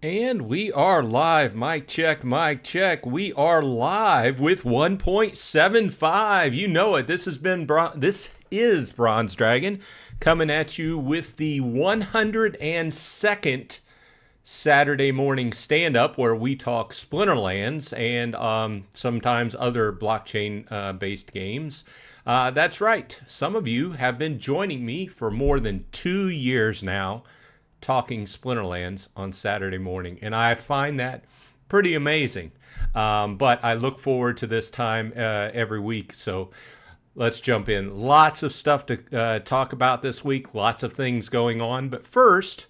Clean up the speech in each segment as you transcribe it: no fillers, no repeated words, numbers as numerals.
And we are live. Mic check, mic check. We are live with 1.75. You know it. This is Bronze Dragon coming at you with the 102nd Saturday morning stand up where we talk Splinterlands and sometimes other blockchain based games. That's right. Some of you have been joining me for more than 2 years now talking Splinterlands on Saturday morning, and I find that pretty amazing. But I look forward to this time every week, so let's jump in. Lots of stuff to talk about this week, lots of things going on, but first,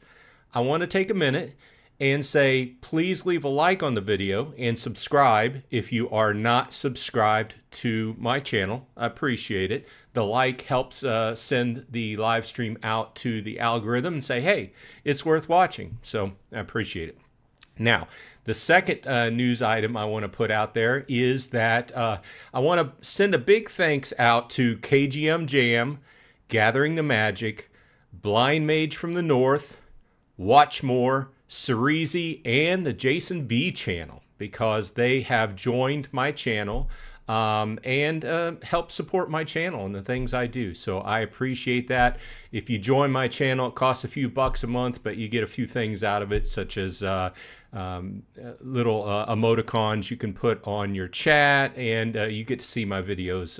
I want to take a minute and say, please leave a like on the video and subscribe if you are not subscribed to my channel. I appreciate it. The like helps send the live stream out to the algorithm and say, hey, it's worth watching. So I appreciate it. Now, the second news item I want to put out there is that I want to send a big thanks out to KGM Jam, Gathering the Magic, Blind Mage from the North, Watchmore, Cerezi, and the Jason B channel, because they have joined my channel and help support my channel and the things I do. So I appreciate that. If you join my channel, it costs a few bucks a month, but you get a few things out of it, such as little emoticons you can put on your chat, and you get to see my videos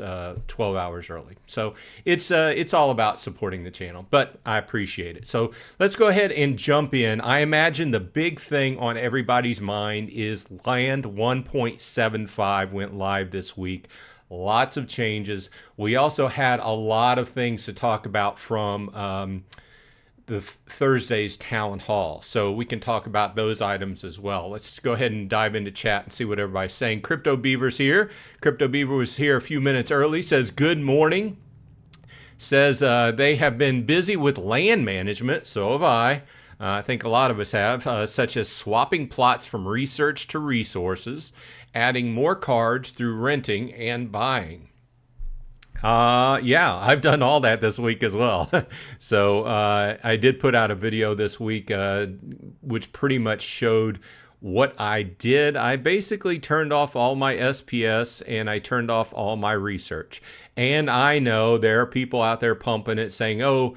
12 hours early. So it's all about supporting the channel, but I appreciate it. So let's go ahead and jump in. I imagine the big thing on everybody's mind is Land 1.75 went live this week. Lots of changes. We also had a lot of things to talk about from the Thursday's town hall, so we can talk about those items as well. Let's go ahead and dive into chat and see what everybody's saying. Crypto Beaver's here. Crypto Beaver was here a few minutes early. Says good morning. Says they have been busy with land management. So have I. I think a lot of us have, such as swapping plots from research to resources, adding more cards through renting and buying. Yeah, I've done all that this week as well. So I did put out a video this week which pretty much showed what I did. I basically turned off all my SPS and I turned off all my research. And I know there are people out there pumping it saying, oh,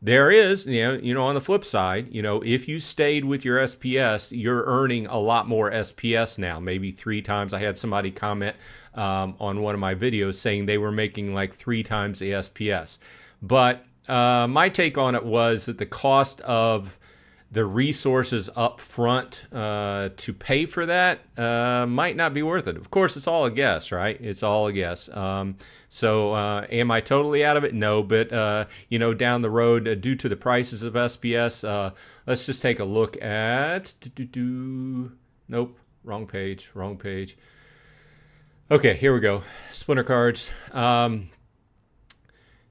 there is, on the flip side, if you stayed with your SPS, you're earning a lot more SPS now, maybe 3 times. I had somebody comment on one of my videos saying they were making like 3 times the SPS. But my take on it was that the cost of the resources up front to pay for that might not be worth it. Of course, it's all a guess, right? It's all a guess. So am I totally out of it? No, but down the road, due to the prices of SPS, let's just take a look at, nope, wrong page. Okay, here we go. Splinter cards.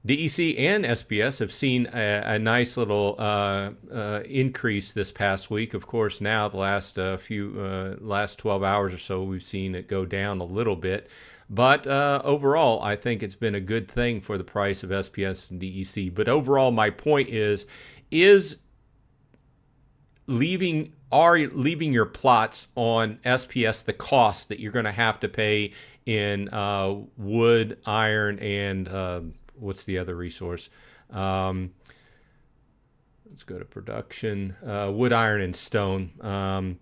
DEC and SPS have seen a nice little increase this past week. Of course, now the last last 12 hours or so, we've seen it go down a little bit. But overall, I think it's been a good thing for the price of SPS and DEC. But overall, my point is leaving your plots on SPS the cost that you're going to have to pay in wood, iron, and what's the other resource? Let's go to production. Wood, iron, and stone.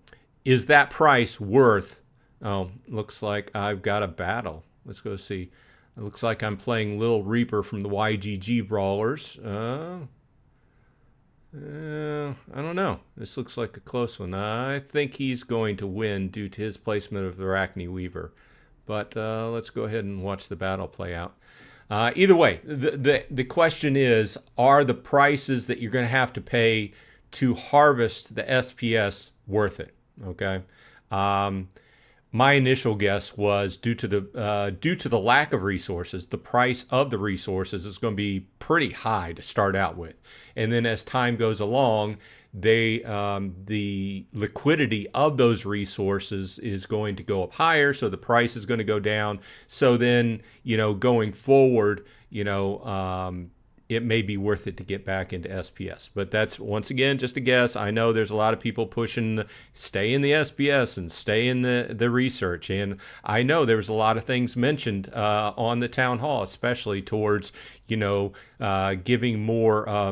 Is that price worth? Oh, looks like I've got a battle. Let's go see. It looks like I'm playing Lil Reaper from the YGG Brawlers. I don't know. This looks like a close one. I think he's going to win due to his placement of the Arachne Weaver. But let's go ahead and watch the battle play out. Either way, the question is, are the prices that you're going to have to pay to harvest the SPS worth it? Okay. My initial guess was due to the lack of resources, the price of the resources is going to be pretty high to start out with, and then as time goes along, the liquidity of those resources is going to go up higher, so the price is going to go down. So then, going forward, it may be worth it to get back into SPS. But that's, once again, just a guess. I know there's a lot of people pushing stay in the SPS and stay in the research. And I know there was a lot of things mentioned on the town hall, especially towards, giving more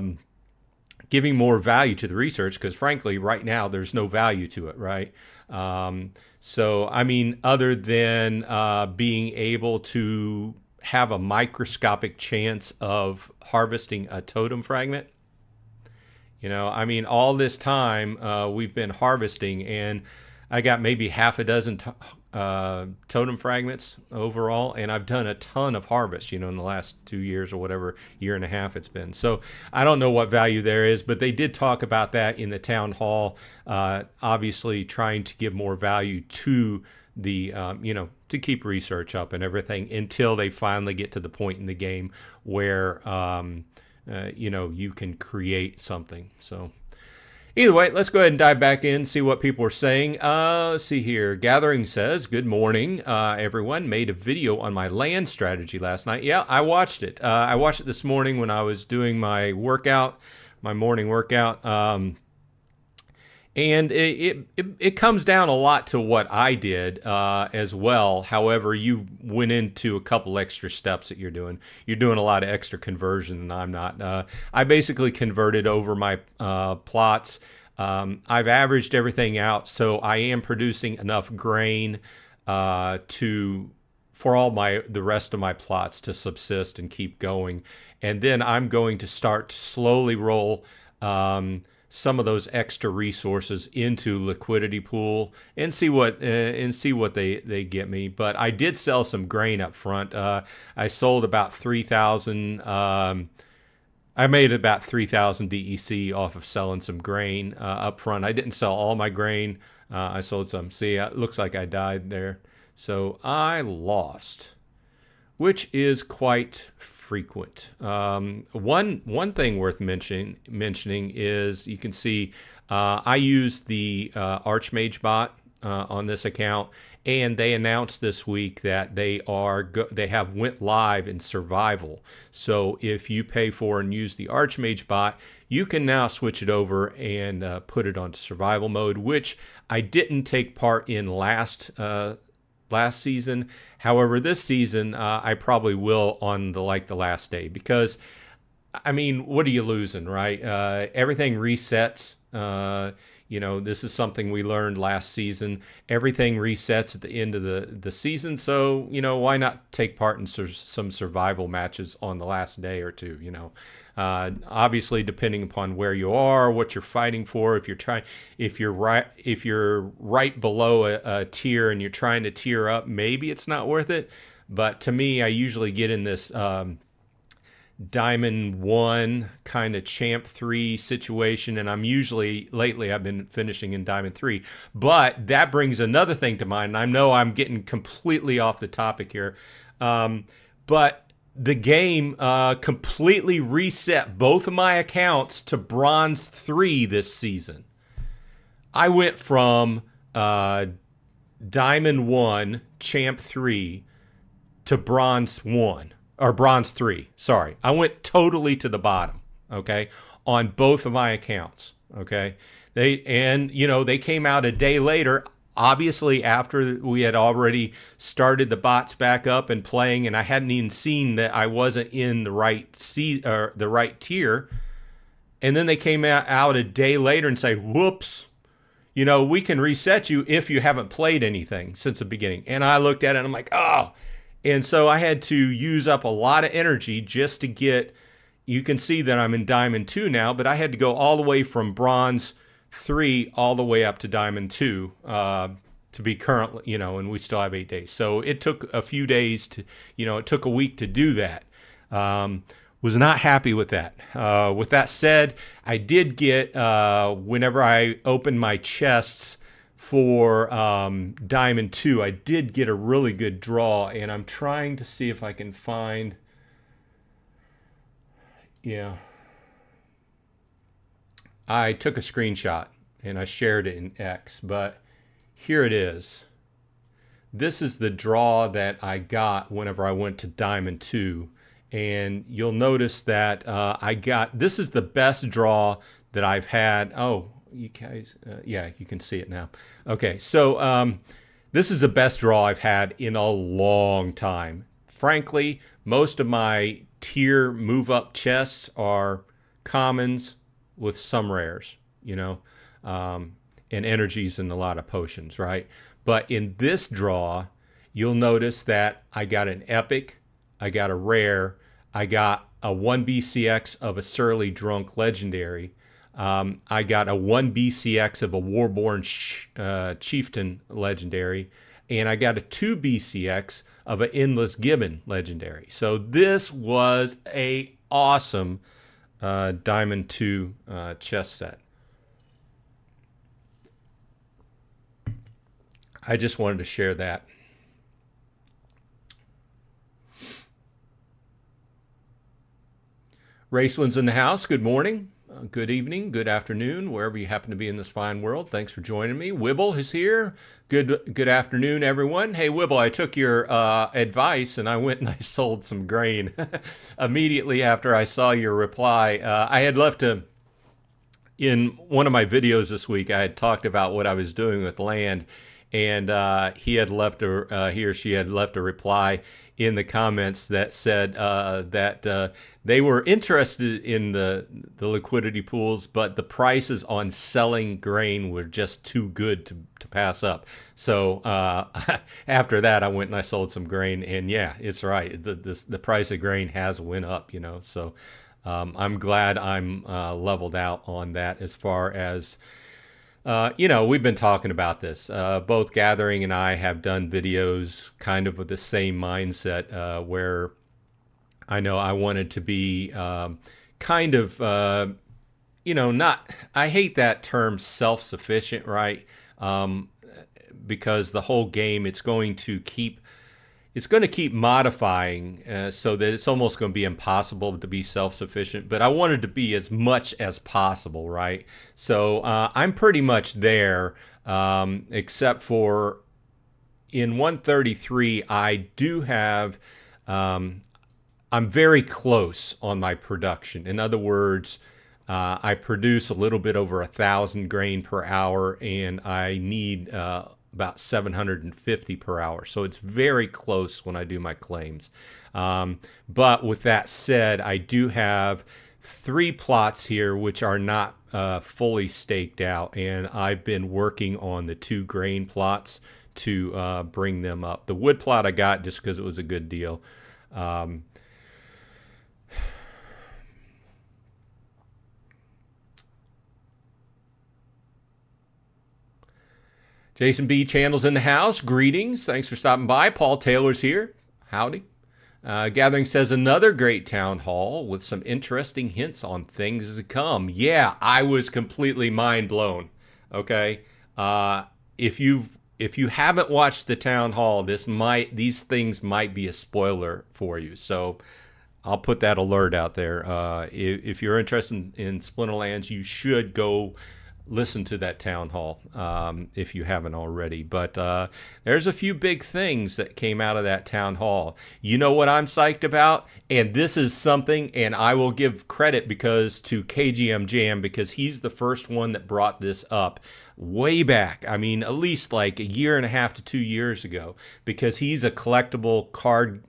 value to the research, because frankly, right now, there's no value to it, right? So, I mean, other than being able to have a microscopic chance of harvesting a totem fragment. I mean, all this time we've been harvesting, and I got maybe half a dozen totem fragments overall, and I've done a ton of harvest, in the last 2 years or whatever, year and a half it's been. So I don't know what value there is, but they did talk about that in the town hall, obviously trying to give more value to the, to keep research up and everything until they finally get to the point in the game where, you can create something. So either way, let's go ahead and dive back in, see what people are saying. Let's see here. Gathering says, good morning, everyone. Made a video on my land strategy last night. Yeah, I watched it. I watched it this morning when I was doing my workout, my morning workout. And it comes down a lot to what I did as well. However, you went into a couple extra steps that you're doing. You're doing a lot of extra conversion, and I'm not. I basically converted over my plots. I've averaged everything out, so I am producing enough grain for all the rest of my plots to subsist and keep going. And then I'm going to start to slowly roll some of those extra resources into liquidity pool and see what they get me. But I did sell some grain up front. I sold about 3,000. I made about 3,000 DEC off of selling some grain up front. I didn't sell all my grain. I sold some. See, it looks like I died there. So I lost, which is quite frequent. One thing worth mentioning is you can see I use the Archmage bot on this account, and they announced this week that they have went live in survival. So if you pay for and use the Archmage bot, you can now switch it over and put it onto survival mode, which I didn't take part in last season. However, this season I probably will on the last day, because I mean, what are you losing, right? Everything resets. This is something we learned last season. Everything resets at the end of the season. So, why not take part in some survival matches on the last day or two, obviously depending upon where you are, what you're fighting for. If you're right below a tier and you're trying to tier up, maybe it's not worth it. But to me, I usually get in this, Diamond 1 kind of Champ 3 situation, and lately I've been finishing in Diamond 3. But that brings another thing to mind, and I know I'm getting completely off the topic here, but the game completely reset both of my accounts to Bronze 3 this season. I went from Diamond 1 Champ 3 to Bronze 1. Or Bronze 3, sorry. I went totally to the bottom, okay, on both of my accounts, okay? They came out a day later, obviously after we had already started the bots back up and playing, and I hadn't even seen that I wasn't in the right tier. And then they came out a day later and say, whoops, we can reset you if you haven't played anything since the beginning. And I looked at it and I'm like, oh. And so I had to use up a lot of energy just to get, you can see that I'm in Diamond 2 now, but I had to go all the way from Bronze 3 all the way up to Diamond 2 to be currently, and we still have 8 days. So it took a few days it took a week to do that. Was not happy with that. With that said, I did get, whenever I opened my chests for Diamond 2, I did get a really good draw, and I'm trying to see if I can find, I took a screenshot and I shared it in X, but here it is. This is the draw that I got whenever I went to Diamond 2, and you'll notice that this is the best draw that I've had. Oh, you guys, yeah, you can see it now. Okay, so this is the best draw I've had in a long time. Frankly, most of my tier move up chests are commons with some rares, and energies and a lot of potions, right? But in this draw, you'll notice that I got an epic, I got a rare, I got a 1 BCX of a Surly Drunk legendary, I got a 1 BCX of a Warborn Chieftain legendary, and I got a 2 BCX of an Endless Gibbon legendary. So this was a awesome Diamond 2 chess set. I just wanted to share that. Raceland's in the house. Good morning, good evening, good afternoon, wherever you happen to be in this fine world. Thanks for joining me. Wibble is here. Good afternoon, everyone. Hey, Wibble, I took your advice and I went and I sold some grain immediately after I saw your reply. I had left in one of my videos this week, I had talked about what I was doing with land, and he or she had left a reply in the comments that said that they were interested in the liquidity pools, but the prices on selling grain were just too good to pass up. So after that, I went and I sold some grain, and yeah, it's right. The price of grain has went up, So I'm glad I'm leveled out on that as far as. We've been talking about this. Both Gathering and I have done videos kind of with the same mindset where I know I wanted to be kind of, not, I hate that term self-sufficient, right? Because the whole game, it's going to keep modifying so that it's almost going to be impossible to be self-sufficient. But I wanted to be as much as possible, right? So I'm pretty much there, except for in 133, I do have, I'm very close on my production. In other words, I produce a little bit over 1,000 grain per hour, and I need about 750 per hour. So it's very close when I do my claims. But with that said, I do have 3 plots here which are not fully staked out, and I've been working on the 2 grain plots to bring them up. The wood plot I got just because it was a good deal. Jason B. Channel's in the house. Greetings. Thanks for stopping by. Paul Taylor's here. Howdy. Gathering says another great town hall with some interesting hints on things to come. Yeah, I was completely mind blown. Okay. If you haven't watched the town hall, these things might be a spoiler for you. So I'll put that alert out there. If you're interested in Splinterlands, you should go listen to that town hall if you haven't already. But there's a few big things that came out of that town hall. You know what I'm psyched about? And this is something, and I will give credit to KGM Jam, because he's the first one that brought this up way back. I mean, at least like a year and a half to 2 years ago, because he's a collectible card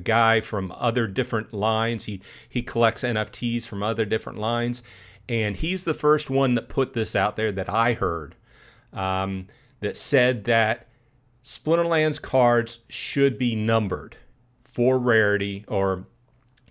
guy from other different lines. He collects NFTs from other different lines. And he's the first one that put this out there that I heard, that said that Splinterlands cards should be numbered for rarity, or,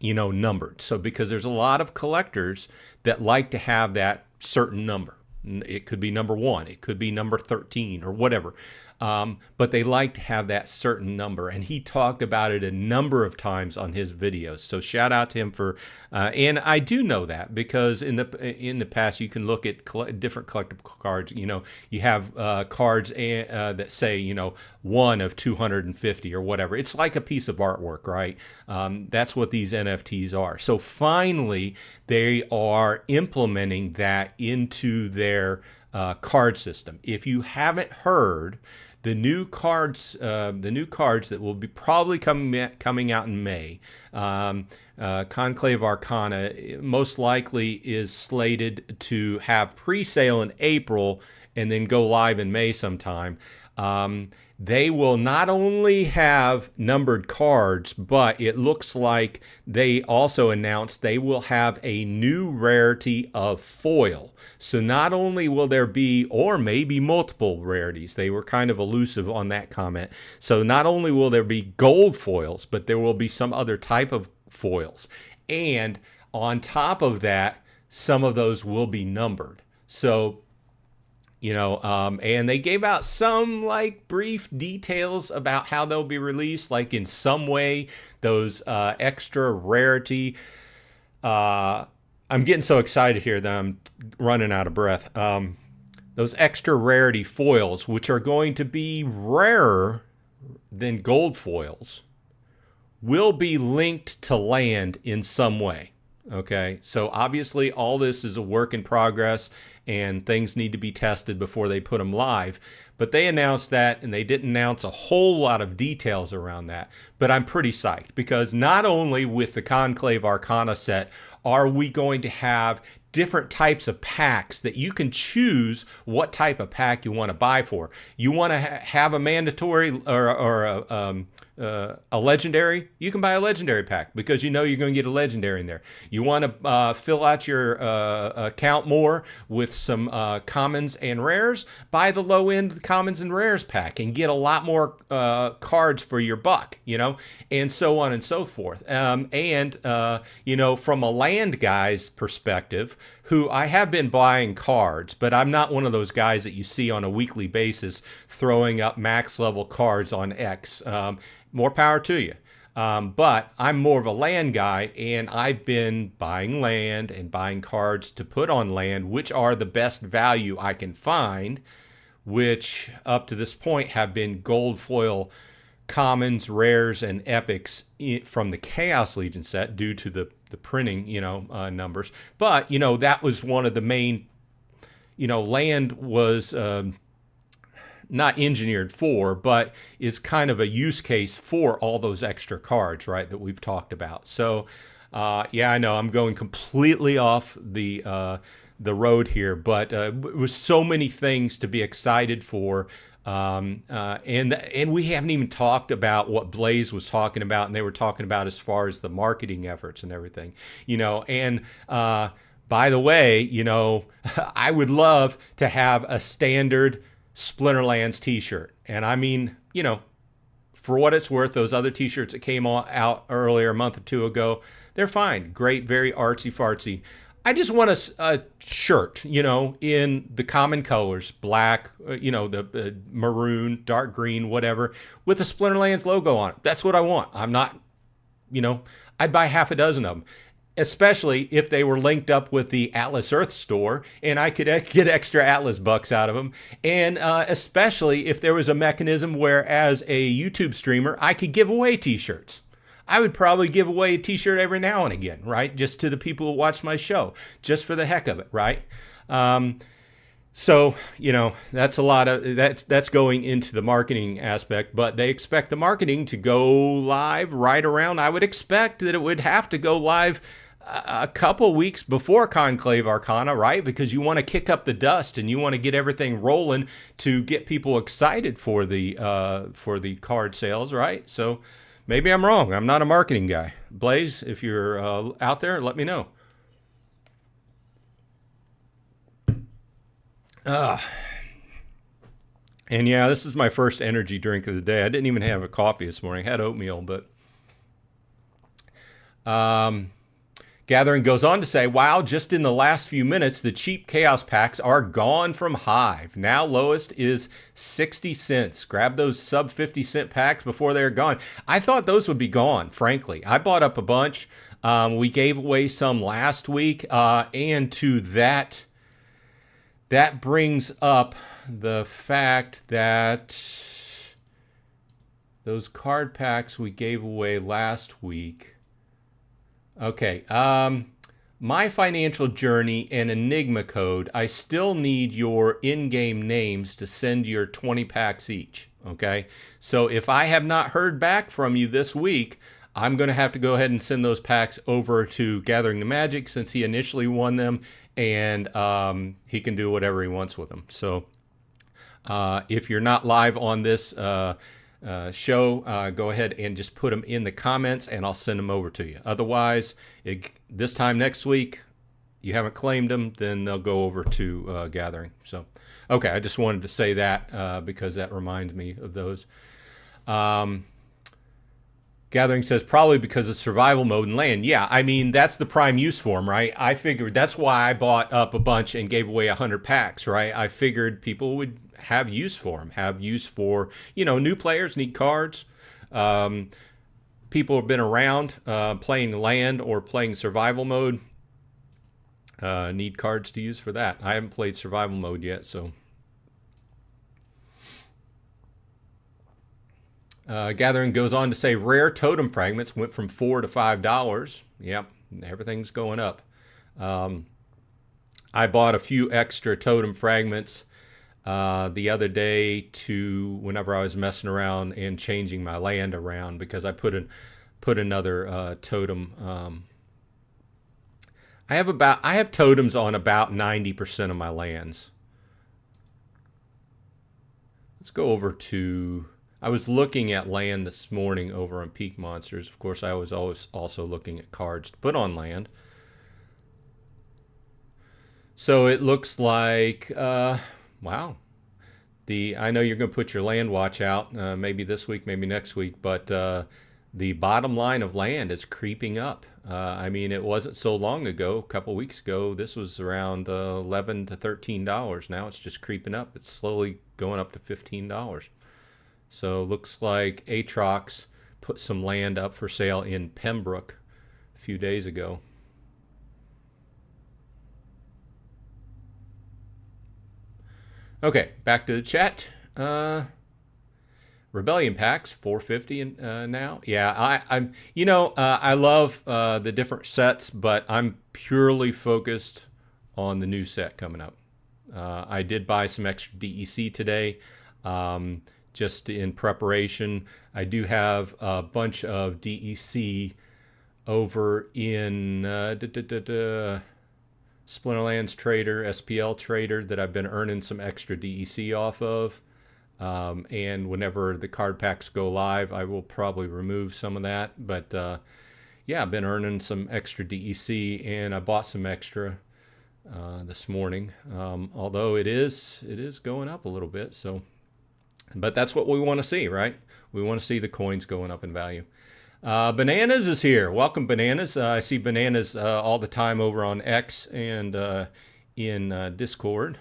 numbered. So because there's a lot of collectors that like to have that certain number. It could be number 1, it could be number 13 or whatever. But they like to have that certain number, and he talked about it a number of times on his videos. So shout out to him for, and I do know that because in the past you can look at different collectible cards. You have cards that say 1 of 250 or whatever. It's like a piece of artwork, right? That's what these NFTs are. So finally, they are implementing that into their card system. If you haven't heard, the new cards that will be probably coming out in May. Conclave Arcana most likely is slated to have pre-sale in April and then go live in May sometime. They will not only have numbered cards, but it looks like they also announced they will have a new rarity of foil. So not only will there be, or maybe multiple rarities, they were kind of elusive on that comment. So not only will there be gold foils, but there will be some other type of foils. And on top of that, some of those will be numbered. So and they gave out some like brief details about how they'll be released, like in some way those extra rarity. I'm getting so excited here that I'm running out of breath. Those extra rarity foils, which are going to be rarer than gold foils, will be linked to land in some way. Okay, so obviously all this is a work in progress and things need to be tested before they put them live. But they announced that, and they didn't announce a whole lot of details around that. But I'm pretty psyched because not only with the Conclave Arcana set are we going to have different types of packs that you can choose what type of pack you want to buy for. You want to have a mandatory or a legendary, you can buy a legendary pack because you know you're going to get a legendary in there. You want to fill out your account more with some commons and rares, buy the low end commons and rares pack and get a lot more cards for your buck, and so on and so forth. From a land guy's perspective, who I have been buying cards, but I'm not one of those guys that you see on a weekly basis throwing up max level cards on X. More power to you. But I'm more of a land guy, and I've been buying land and buying cards to put on land, which are the best value I can find, which up to this point have been gold foil commons, rares, and epics from the Chaos Legion set due to the printing, numbers. But, that was one of the main, land was not engineered for, but is kind of a use case for all those extra cards, right, that we've talked about. So, I know I'm going completely off the road here, but it was so many things to be excited for. And we haven't even talked about what Blaze was talking about, and they were talking about as far as the marketing efforts and everything, and by the way, I would love to have a standard Splinterlands t-shirt. And I mean, for what it's worth, those other t-shirts that came out earlier, a month or two ago, they're fine. Great, very artsy fartsy. I just want a shirt, in the common colors, black, the maroon, dark green, whatever, with the Splinterlands logo on it. That's what I want. I'm not, I'd buy half a dozen of them, especially if they were linked up with the Atlas Earth store and I could get extra Atlas bucks out of them. And especially if there was a mechanism where, as a YouTube streamer, I could give away t-shirts. I would probably give away a t-shirt every now and again, right? Just to the people who watch my show, just for the heck of it, right? So, that's a lot of, that's going into the marketing aspect, but they expect the marketing to go live right around, I would expect that it would have to go live a couple weeks before Conclave Arcana, right? Because you want to kick up the dust and you want to get everything rolling to get people excited for the card sales, right? So, maybe I'm wrong. I'm not a marketing guy. Blaze, if you're out there, let me know. And yeah, this is my first energy drink of the day. I didn't even have a coffee this morning. I had oatmeal, but Gathering goes on to say, wow, just in the last few minutes, the cheap Chaos Packs are gone from Hive. Now lowest is 60 cents. Grab those sub 50 cent packs before they're gone. I thought those would be gone, frankly. I bought up a bunch. We gave away some last week. And to that brings up the fact that those card packs we gave away last week. Okay, My Financial Journey and Enigma Code, I still need your in-game names to send your 20 packs each, Okay, so if I have not heard back from you this week, I'm going to have to go ahead and send those packs over to Gathering the Magic since he initially won them, and he can do whatever he wants with them. So if you're not live on this show, go ahead and just put them in the comments and I'll send them over to you. Otherwise, this time next week, you haven't claimed them, then they'll go over to Gathering. So, okay, I just wanted to say that because that reminds me of those. Gathering says probably because of survival mode and land. Yeah, I mean, that's the prime use for them, right? I figured that's why I bought up a bunch and gave away 100 packs, right? I figured people would have use for them, have use for, new players need cards. People have been around playing land or playing survival mode. Need cards to use for that. I haven't played survival mode yet, so. Gathering goes on to say rare totem fragments went from $4 to $5. Yep, everything's going up. I bought a few extra totem fragments the other day to whenever I was messing around and changing my land around because I put another totem. I have totems on about 90% of my lands. Let's go over to. I was looking at land this morning over on Peak Monsters. Of course, I was always also looking at cards to put on land. So it looks like, wow. I know you're going to put your land watch out maybe this week, maybe next week, but the bottom line of land is creeping up. I mean, it wasn't so long ago, a couple weeks ago, this was around $11 to $13. Now it's just creeping up. It's slowly going up to $15. So looks like Aatrox put some land up for sale in Pembroke a few days ago. Okay, back to the chat. Rebellion packs, $4.50 now. Yeah, I love the different sets, but I'm purely focused on the new set coming up. I did buy some extra DEC today. Just in preparation. I do have a bunch of DEC over in Splinterlands Trader, SPL Trader that I've been earning some extra DEC off of. And whenever the card packs go live, I will probably remove some of that. But yeah, I've been earning some extra DEC and I bought some extra this morning. Although it is going up a little bit, so. But that's what we want to see, right? We want to see the coins going up in value. Bananas is here. Welcome, Bananas. I see Bananas all the time over on X and in Discord.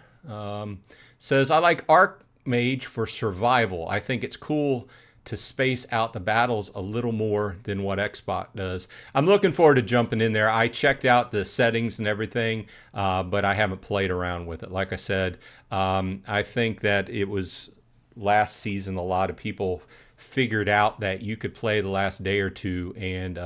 Says, I like Archmage for survival. I think it's cool to space out the battles a little more than what Xbot does. I'm looking forward to jumping in there. I checked out the settings and everything, but I haven't played around with it. Like I said, I think that it was... last season, a lot of people figured out that you could play the last day or two and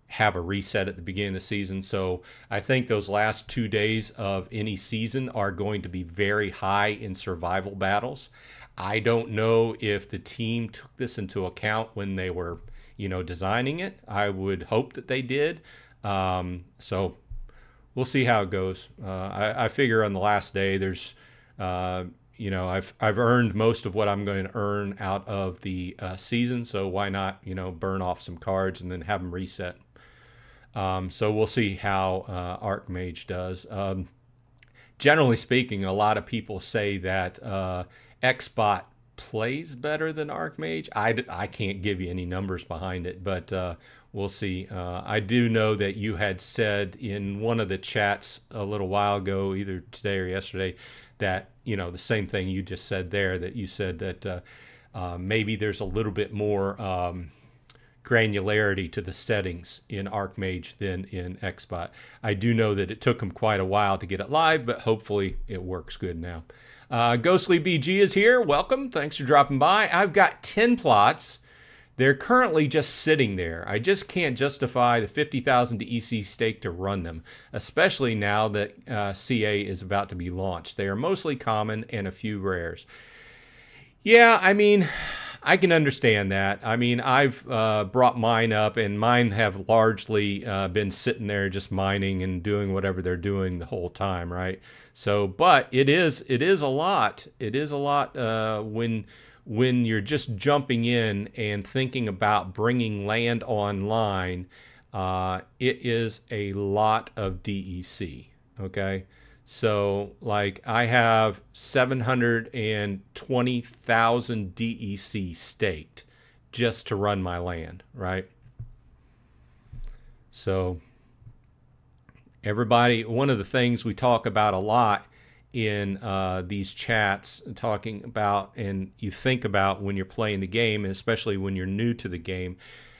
have a reset at the beginning of the season. So I think those last 2 days of any season are going to be very high in survival battles. I don't know if the team took this into account when they were, designing it. I would hope that they did. So we'll see how it goes. I figure on the last day there's... I've earned most of what I'm going to earn out of the season, so why not, burn off some cards and then have them reset. So we'll see how Archmage does. Generally speaking, a lot of people say that Xbot plays better than Archmage. I can't give you any numbers behind it, but we'll see. I do know that you had said in one of the chats a little while ago, either today or yesterday, that the same thing you just said there, that you said that maybe there's a little bit more granularity to the settings in Archmage than in Xbot. I do know that it took them quite a while to get it live, but hopefully it works good now. Ghostly BG is here. Welcome. Thanks for dropping by. I've got 10 plots. They're currently just sitting there. I just can't justify the 50,000 DEC stake to run them, especially now that CA is about to be launched. They are mostly common and a few rares. Yeah, I mean, I can understand that. I mean, I've brought mine up, and mine have largely been sitting there just mining and doing whatever they're doing the whole time, right? So, but it is a lot. It is a lot when you're just jumping in and thinking about bringing land online. It is a lot of DEC. Okay. So, like, I have 720,000 DEC staked just to run my land, right? So, everybody, one of the things we talk about a lot in these chats, talking about, and you think about when you're playing the game, and especially when you're new to the game,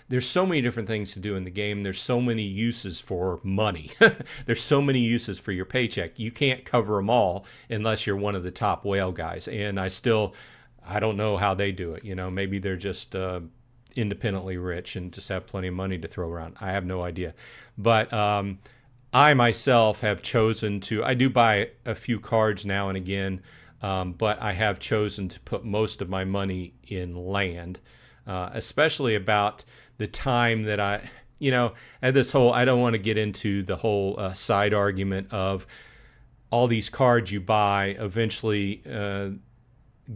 there's so many different things to do in the game. There's so many uses for money. There's so many uses for your paycheck. You can't cover them all unless you're one of the top whale guys. And I don't know how they do it. You know, maybe they're just independently rich and just have plenty of money to throw around. I have no idea. But I myself have chosen to, I do buy a few cards now and again, but I have chosen to put most of my money in land, especially about the time that at this whole, I don't want to get into the whole side argument of all these cards you buy eventually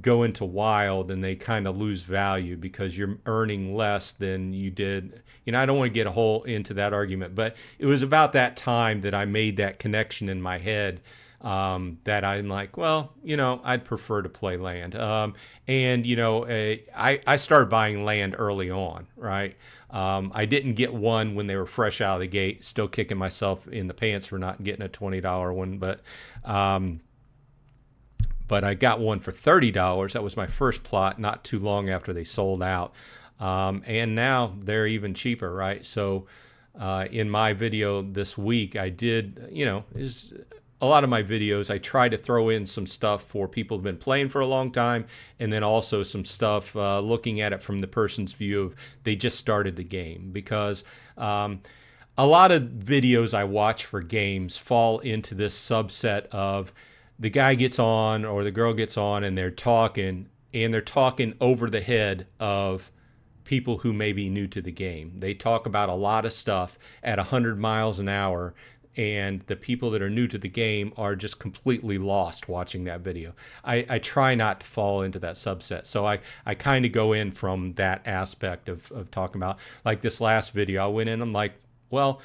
go into wild and they kind of lose value because you're earning less than you did. I don't want to get a whole into that argument, but it was about that time that I made that connection in my head, that I'm like, well, I'd prefer to play land. I started buying land early on, right? I didn't get one when they were fresh out of the gate, still kicking myself in the pants for not getting a $20 one, but I got one for $30. That was my first plot not too long after they sold out. And now they're even cheaper, right? So in my video this week, I did, a lot of my videos, I try to throw in some stuff for people who've been playing for a long time, and then also some stuff looking at it from the person's view of they just started the game. Because a lot of videos I watch for games fall into this subset of the guy gets on or the girl gets on and they're talking over the head of people who may be new to the game. They talk about a lot of stuff at 100 miles an hour, and the people that are new to the game are just completely lost watching that video. I try not to fall into that subset. So I kind of go in from that aspect of talking about, like this last video, I went in, I'm like, well,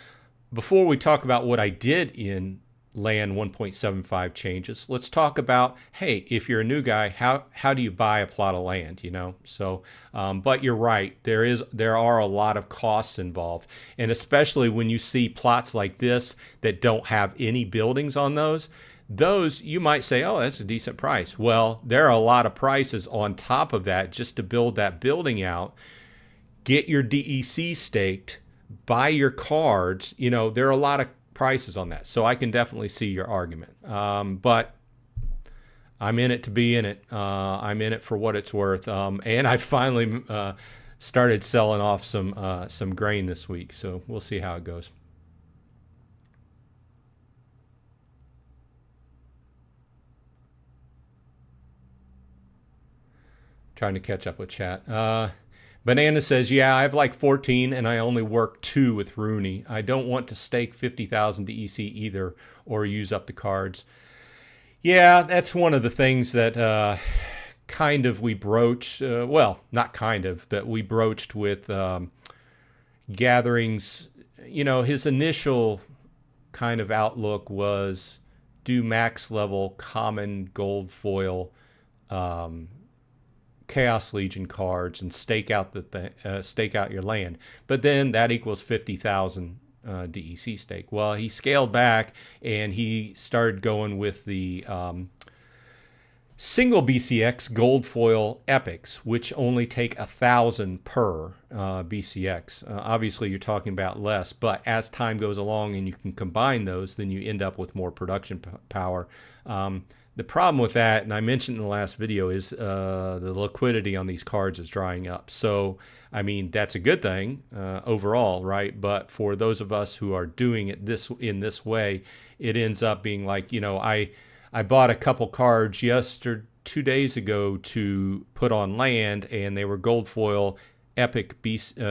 before we talk about what I did in land 1.75 changes, let's talk about, hey, if you're a new guy, how do you buy a plot of land? So but you're right, there are a lot of costs involved, and especially when you see plots like this that don't have any buildings on those you might say, oh, that's a decent price. Well, there are a lot of prices on top of that just to build that building out, get your DEC staked, buy your cards. There are a lot of prices on that. So I can definitely see your argument. But I'm in it to be in it. I'm in it for what it's worth. And I finally started selling off some grain this week. So we'll see how it goes. Trying to catch up with chat. Banana says, yeah, I have like 14 and I only work 2 with Rooney. I don't want to stake 50,000 DEC either or use up the cards. Yeah, that's one of the things that kind of we broached. Well, not kind of, but we broached with gatherings. His initial kind of outlook was do max level common gold foil Chaos Legion cards and stake out your land, but then that equals 50,000 DEC stake. Well, he scaled back and he started going with the single BCX gold foil epics, which only take 1,000 per BCX. Obviously, you're talking about less, but as time goes along and you can combine those, then you end up with more production power. The problem with that, and I mentioned in the last video, is the liquidity on these cards is drying up. So, I mean, that's a good thing overall, right? But for those of us who are doing it in this way, it ends up being like, I bought a couple cards 2 days ago to put on land, and they were gold foil epic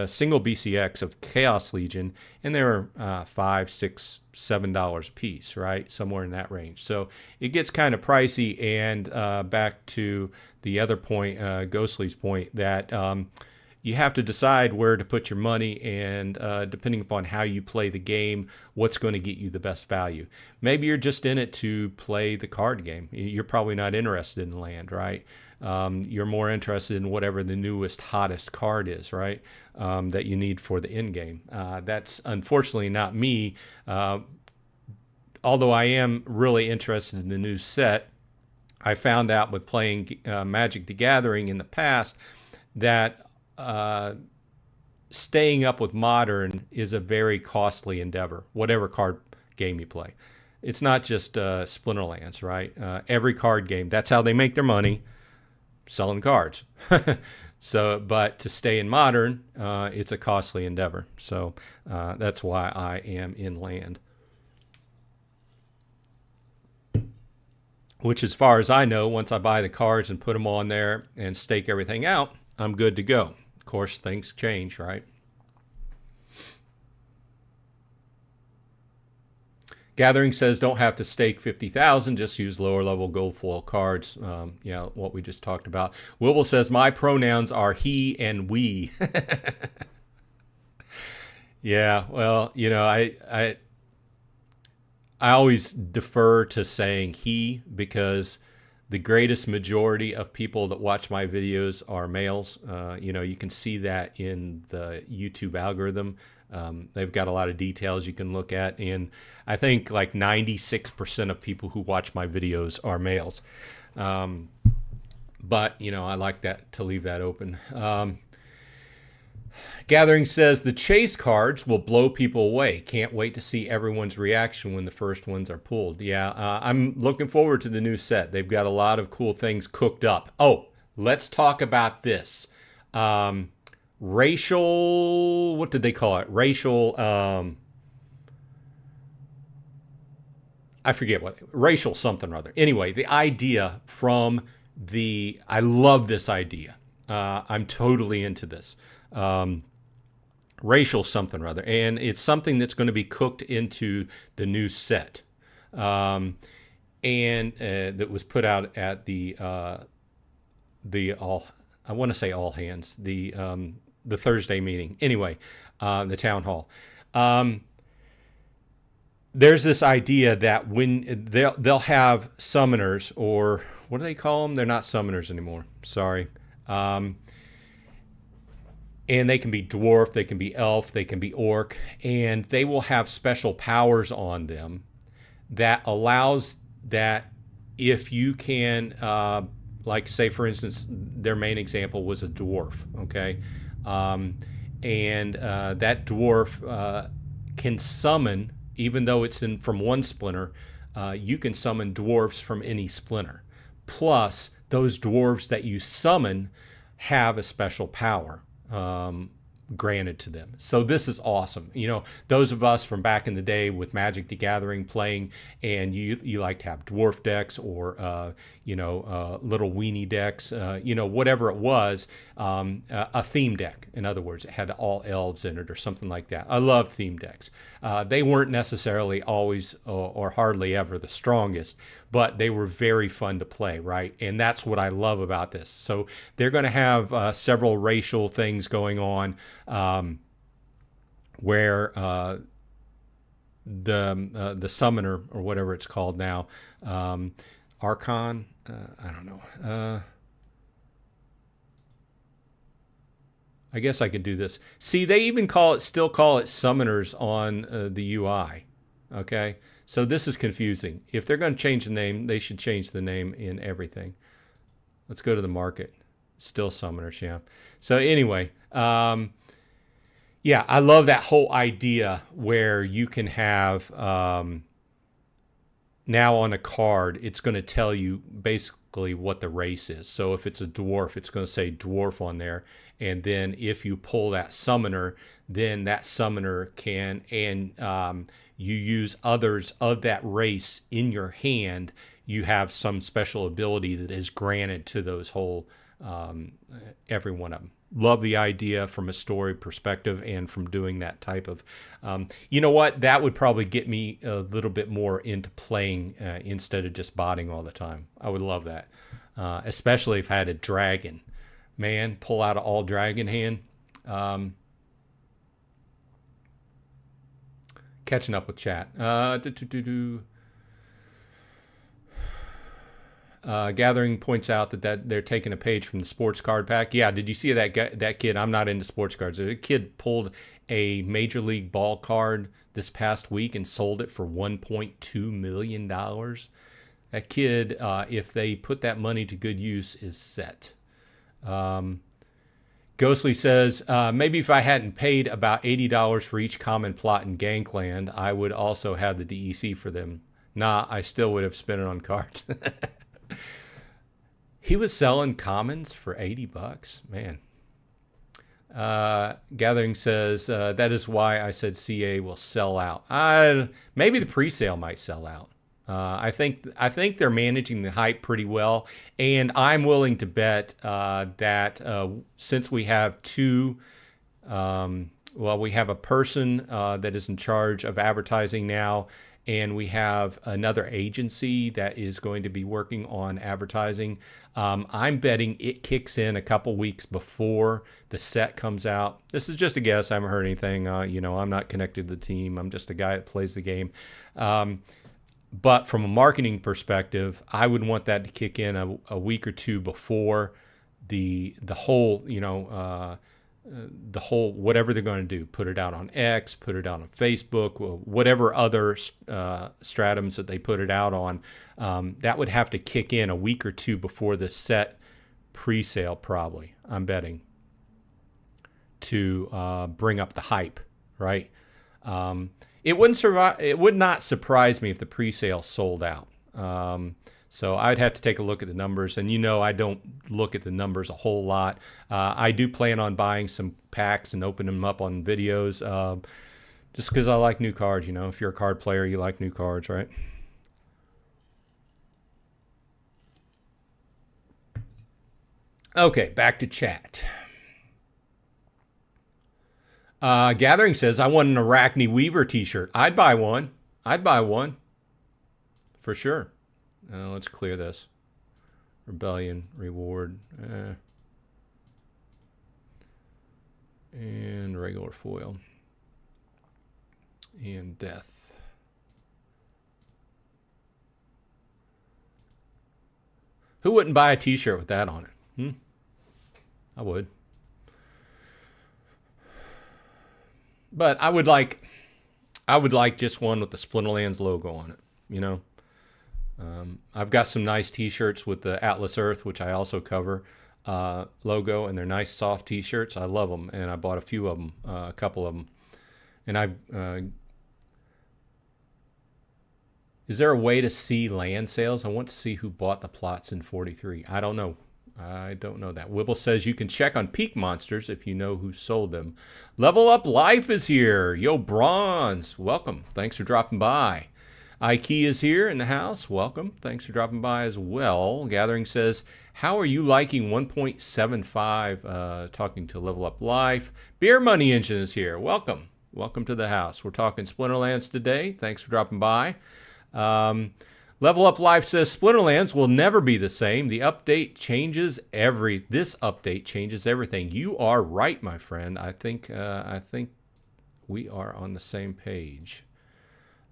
single BCX of Chaos Legion, and they were $5, $6, $7 a piece, right? Somewhere in that range. So it gets kind of pricey. And back to the other point, Ghostly's point, that you have to decide where to put your money, and depending upon how you play the game, what's going to get you the best value. Maybe you're just in it to play the card game. You're probably not interested in land, right? You're more interested in whatever the newest, hottest card is, right? That you need for the end game. That's unfortunately not me. Although I am really interested in the new set, I found out with playing Magic the Gathering in the past that staying up with Modern is a very costly endeavor, whatever card game you play. It's not just Splinterlands, right? Every card game, that's how they make their money, selling cards. So, but to stay in Modern, it's a costly endeavor. So that's why I am in land. Which, as far as I know, once I buy the cards and put them on there and stake everything out, I'm good to go. Of course, things change, right? Gathering says don't have to stake 50,000, just use lower level gold foil cards. Yeah, what we just talked about. Wilbur says my pronouns are he and we. Yeah, well, you know, I always defer to saying he, because the greatest majority of people that watch my videos are males. You know, you can see that in the YouTube algorithm. They've got a lot of details you can look at, and I think like 96% of people who watch my videos are males. But, you know, I like that, to leave that open. Gathering says the chase cards will blow people away. Can't wait to see everyone's reaction when the first ones are pulled. Yeah, I'm looking forward to the new set. They've got a lot of cool things cooked up. Oh, let's talk about this. Racial, what did they call it? Racial, I forget what, racial something or other. Anyway, the idea from I love this idea. I'm totally into this. Racial something or other. And it's something that's going to be cooked into the new set. And that was put out at the all, I want to say all hands, the Thursday meeting. Anyway, the town hall. There's this idea that when they'll have summoners, or what do they call them? They're not summoners anymore. Sorry. And they can be dwarf, they can be elf, they can be orc, and they will have special powers on them that allows that if you can, like say for instance, their main example was a dwarf, okay? And that dwarf can summon, even though it's from one splinter, you can summon dwarves from any splinter. Plus, those dwarves that you summon have a special power granted to them. So this is awesome. You know, those of us from back in the day with Magic the Gathering playing, and you like to have dwarf decks or you know, little weenie decks, you know, whatever it was, a theme deck. In other words, it had all elves in it or something like that. I love theme decks. They weren't necessarily always or hardly ever the strongest, but they were very fun to play, right? And that's what I love about this. So they're going to have several racial things going on, where the summoner, or whatever it's called now, Archon, I don't know. I guess I could do this. See, they even still call it summoners on the UI. Okay, so this is confusing. If they're going to change the name, they should change the name in everything. Let's go to the market. Still summoners, yeah. So anyway, yeah, I love that whole idea where you can have now on a card, it's going to tell you basically what the race is. So if it's a dwarf, it's going to say dwarf on there. And then if you pull that summoner, then that summoner can, and you use others of that race in your hand, you have some special ability that is granted to those whole every one of them. Love the idea from a story perspective and from doing that type of, you know what, that would probably get me a little bit more into playing instead of just botting all the time. I would love that, especially if I had a dragon. Man, pull out an all dragon hand. Catching up with chat. Gathering points out that they're taking a page from the sports card pack. Yeah, did you see that kid? I'm not into sports cards. A kid pulled a Major League Ball card this past week and sold it for $1.2 million. That kid, if they put that money to good use, is set. Ghostly says, maybe if I hadn't paid about $80 for each common plot in Gangland, I would also have the DEC for them. Nah, I still would have spent it on cards. He was selling commons for $80, man. Gathering says, that is why I said CA will sell out. Maybe the pre-sale might sell out. I think they're managing the hype pretty well, and I'm willing to bet that since we have we have a person that is in charge of advertising now, and we have another agency that is going to be working on advertising. I'm betting it kicks in a couple weeks before the set comes out. This is just a guess. I haven't heard anything. I'm not connected to the team. I'm just a guy that plays the game. But from a marketing perspective, I would want that to kick in a week or two before the whole, the whole whatever they're going to do. Put it out on X, put it out on Facebook, whatever other stratums that they put it out on. That would have to kick in a week or two before the set pre-sale, probably, I'm betting, to bring up the hype, right? It would not surprise me if the pre-sale sold out. So I'd have to take a look at the numbers. And I don't look at the numbers a whole lot. I do plan on buying some packs and opening them up on videos just because I like new cards. If you're a card player, you like new cards, right? Okay, back to chat. Gathering says, I want an Arachne Weaver t-shirt. I'd buy one. For sure. Let's clear this. Rebellion, reward. And regular foil. And death. Who wouldn't buy a t-shirt with that on it? I would. But I would like just one with the Splinterlands logo on it, I've got some nice t-shirts with the Atlas Earth, which I also cover, logo, and they're nice soft t-shirts. I love them, and I bought a few of them, a couple of them. And is there a way to see land sales? I want to see who bought the plots in 43. I don't know. That. Wibble says you can check on Peak Monsters if you know who sold them. Level Up Life is here. Yo, Bronze, welcome. Thanks for dropping by. Ike is here in the house. Welcome. Thanks for dropping by as well. Gathering says, how are you liking 1.75? Talking to Level Up Life. Beer Money Engine is here. Welcome. Welcome to the house. We're talking Splinterlands today. Thanks for dropping by. Level Up Life says Splinterlands will never be the same. This update changes everything. You are right, my friend. I think we are on the same page.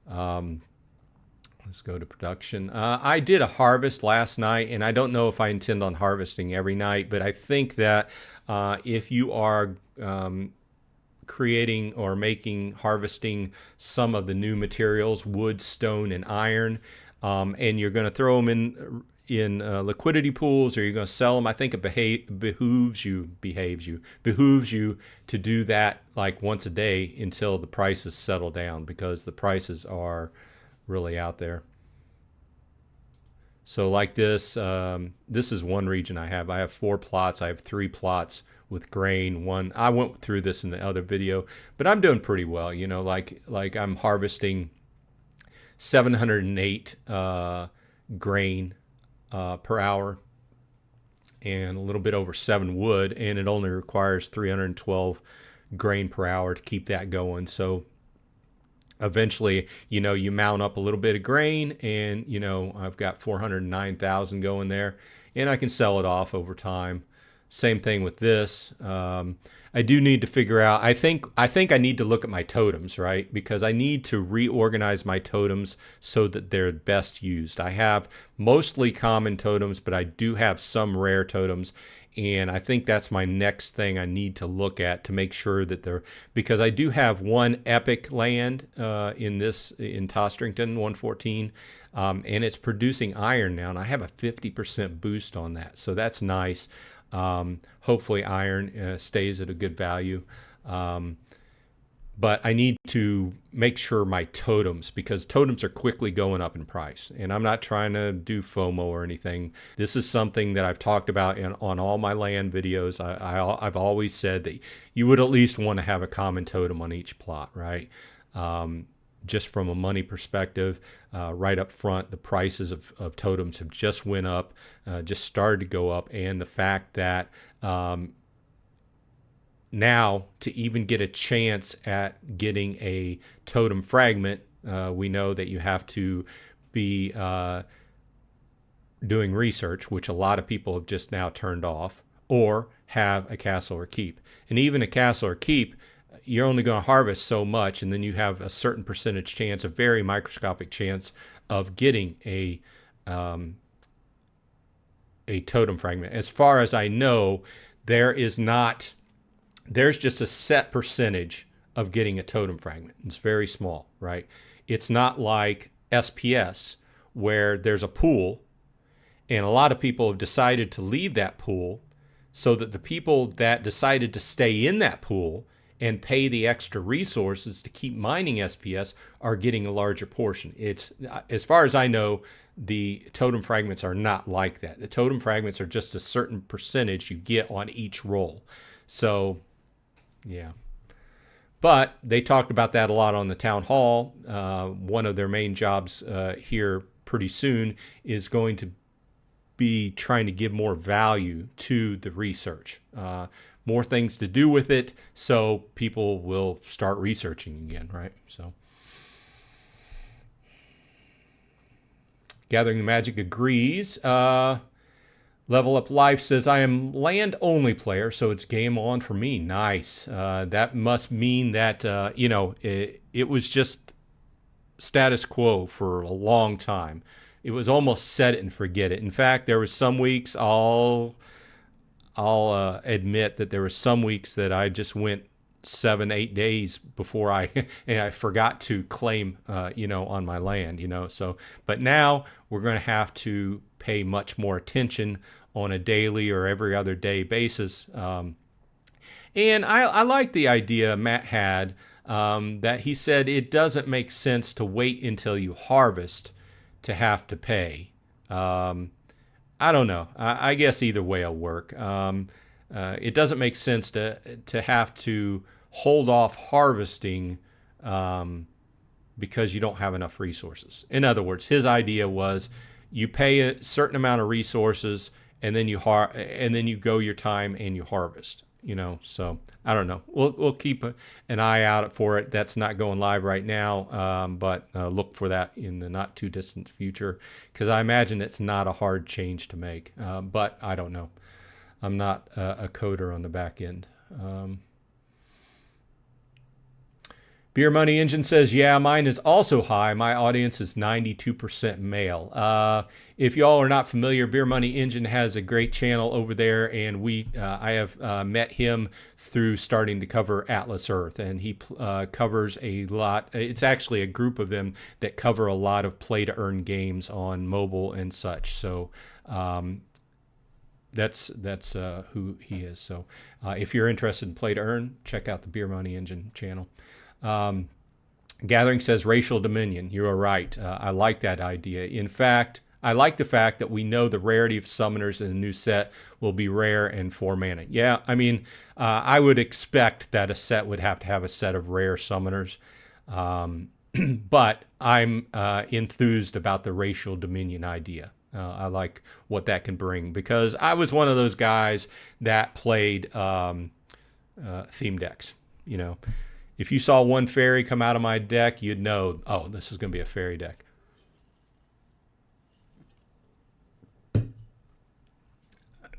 Let's go to production. I did a harvest last night, and I don't know if I intend on harvesting every night, but I think that if you are creating or harvesting some of the new materials, wood, stone, and iron, and you're going to throw them in liquidity pools, or you're going to sell them, I think it behooves you to do that like once a day until the prices settle down, because the prices are really out there. So like this is one region I have. I have 4 plots. I have 3 plots with grain. One, I went through this in the other video, but I'm doing pretty well. Like I'm harvesting 708 grain per hour and a little bit over 7 wood, and it only requires 312 grain per hour to keep that going. So eventually, you mount up a little bit of grain, and I've got 409,000 going there, and I can sell it off over time. Same thing with this. I do need to figure out, I think I need to look at my totems, right? Because I need to reorganize my totems so that they're best used. I have mostly common totems, but I do have some rare totems. And I think that's my next thing I need to look at to make sure that they're, because I do have one epic land in Tostrington 114, and it's producing iron now, and I have a 50% boost on that. So that's nice. Hopefully iron stays at a good value. But I need to make sure my totems, because totems are quickly going up in price. And I'm not trying to do FOMO or anything. This is something that I've talked about on all my land videos. I've always said that you would at least want to have a common totem on each plot, right? Just from a money perspective, right up front, the prices of totems have just went up, just started to go up. And the fact that now to even get a chance at getting a totem fragment, we know that you have to be doing research, which a lot of people have just now turned off, or have a castle or keep. And even a castle or keep, you're only going to harvest so much, and then you have a certain percentage chance, a very microscopic chance of getting a totem fragment. As far as I know, there's just a set percentage of getting a totem fragment. It's very small, right? It's not like SPS where there's a pool, and a lot of people have decided to leave that pool, so that the people that decided to stay in that pool and pay the extra resources to keep mining SPS are getting a larger portion. It's, as far as I know, the totem fragments are not like that. The totem fragments are just a certain percentage you get on each roll. So, yeah. But they talked about that a lot on the town hall. One of their main jobs here pretty soon is going to be trying to give more value to the research. More things to do with it, so people will start researching again, right? So, Gathering the Magic agrees. Level Up Life says, I am land only player, so it's game on for me. Nice. That must mean that, it was just status quo for a long time. It was almost set it and forget it. In fact, there was some weeks, I'll admit that there were some weeks that I just went 7-8 days before I forgot to claim, on my land, So, but now we're going to have to pay much more attention on a daily or every other day basis. And I like the idea Matt had, that he said it doesn't make sense to wait until you harvest to have to pay. I don't know. I guess either way will work. It doesn't make sense to have to hold off harvesting because you don't have enough resources. In other words, his idea was you pay a certain amount of resources, and then you go your time and you harvest. So I don't know. We'll keep an eye out for it. That's not going live right now, but look for that in the not too distant future, because I imagine it's not a hard change to make. But I don't know. I'm not a coder on the back end. Beer Money Engine says, yeah, mine is also high. My audience is 92% male. If y'all are not familiar, Beer Money Engine has a great channel over there, and I have met him through starting to cover Atlas Earth, and he covers a lot. It's actually a group of them that cover a lot of play-to-earn games on mobile and such. So that's who he is. So if you're interested in play-to-earn, check out the Beer Money Engine channel. Gathering says racial dominion. You are right. I like that idea. In fact, I like the fact that we know the rarity of summoners in the new set will be rare and 4 mana. Yeah, I mean, I would expect that a set would have to have a set of rare summoners. But I'm enthused about the racial dominion idea. I like what that can bring because I was one of those guys that played theme decks. You know, if you saw one fairy come out of my deck, you'd know, oh, this is going to be a fairy deck.